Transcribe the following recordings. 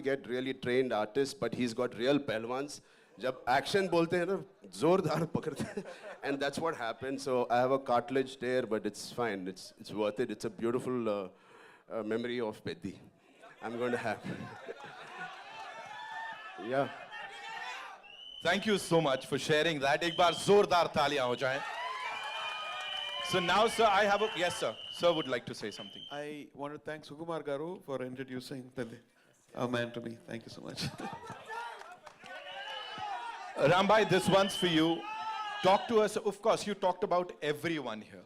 get really trained artists, but he's got real पहलवान्स. जब action बोलते हैं ना, जोरदार पकड़ते हैं. And that's what happened. So I have a cartilage there, but it's fine. It's worth it. It's a beautiful memory of Peddi. I'm going to have. Yeah. Thank you so much for sharing that. एक बार जोरदार तालियां हो जाएं. So now, sir, I have a yes, sir. Sir would like to say something. I want to thank Sukumar Garu for introducing our man to me. Thank you so much. Rambhai, this one's for you. Talk to us. Of course, you talked about everyone here.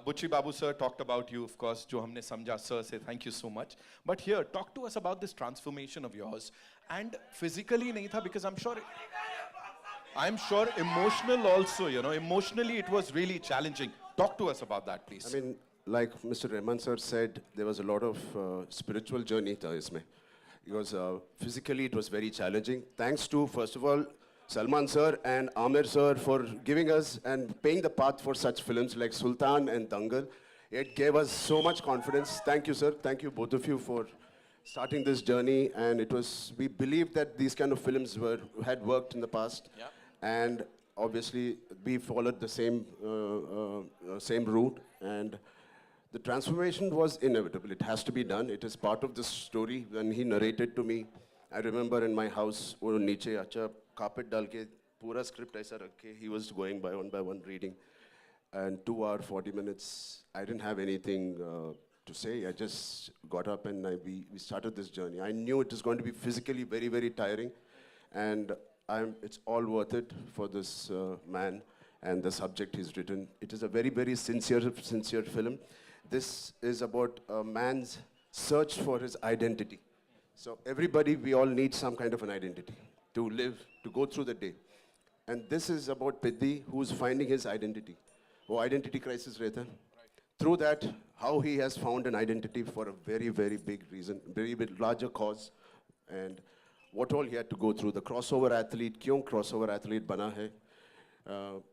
Buchi Babu sir talked about you, of course. Jo humne samjha, sir, say thank you so much. But here, talk to us about this transformation of yours. And physically nahi tha, because I'm sure emotional also, you know, emotionally it was really challenging. Talk to us about that, please. I mean, like Mr. Rahman sir said, there was a lot of spiritual journey tha isme. Because physically it was very challenging. Thanks to, first of all, Salman sir and Amir sir for giving us and paying the path for such films like Sultan and Dangal. It gave us so much confidence. Thank you, sir. Thank you, both of you, for starting this journey. And it was, we believed that these kind of films had worked in the past. Yeah. And obviously, we followed the same route. And the transformation was inevitable. It has to be done. It is part of the story. When he narrated to me, I remember in my house, wo niche acha carpet dal ke pura script aisa rakhe, he was going by one reading. And 2 hours, 40 minutes, I didn't have anything to say. I just got up and we started this journey. I knew it was going to be physically very, very tiring. And it's all worth it for this man and the subject he's written. It is a very, very sincere film. This is about a man's search for his identity. So everybody, we all need some kind of an identity to live, to go through the day. And this is about Peddi, who's finding his identity. Oh, identity crisis rehta. Through that, how he has found an identity for a very, very big reason, very big, larger cause, and what all he had to go through. The crossover athlete, kyun crossover athlete bana hai?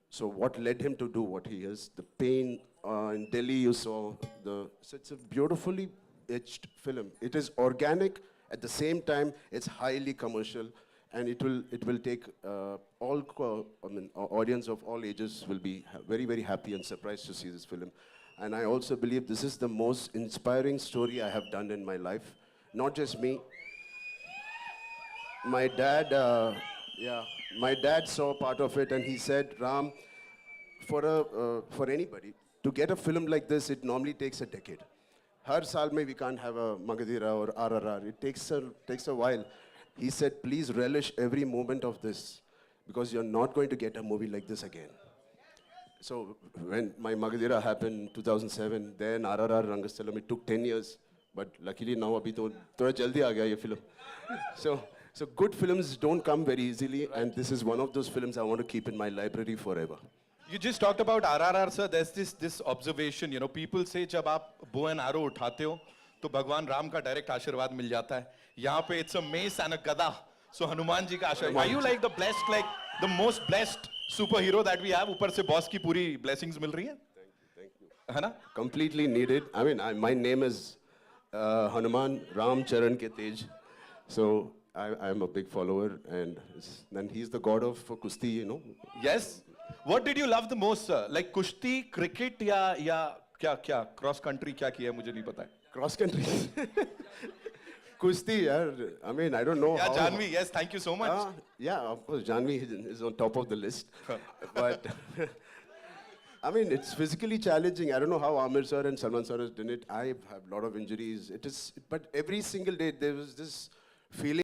So what led him to do what he is? The pain in Delhi, you saw. So it's a beautifully etched film. It is organic. At the same time, it's highly commercial, and it will take audience of all ages will be very, very happy and surprised to see this film. And I also believe this is the most inspiring story I have done in my life. Not just me. My dad, my dad saw part of it, and he said, Ram, for anybody to get a film like this, it normally takes a decade. Har saal mein we can't have a Magadhira or RRR. It takes a while. He said, please relish every moment of this, because you're not going to get a movie like this again. So when my Magadhira happened in 2007, then RRR Rangasthalam, it took 10 years. But luckily now abhi to thoda jaldi aa gaya ye film. So good films don't come very easily, and this is one of those films I want to keep in my library forever. You just talked about RRR, sir. There's this observation, you know, people say जब आप bow and arrow उठाते हो तो भगवान राम का direct आशीर्वाद मिल जाता है. यहाँ पे it's a mace and a gada. So Hanuman ji का आशीर्वाद. Are you like the blessed, like the most blessed superhero that we have? ऊपर से boss की पूरी blessings मिल रही हैं? Thank you. है ना? Completely needed. I mean, my name is Hanuman Ram Charan Ke Tej. So I'm a big follower, and he's the god of Kushti, you know. Yes. What did you love the most, sir? Like kushti, cricket, या क्या cross country क्या किया है मुझे नहीं पता है. Cross country. Kushti, yaar. I mean, I don't know. Yeah, Janvi. Yes, thank you so much. Yeah, of course, Janvi is on top of the list. But I mean, it's physically challenging. I don't know how Amir sir and Salman sir has done it. I have a lot of injuries. But every single day there was this feeling.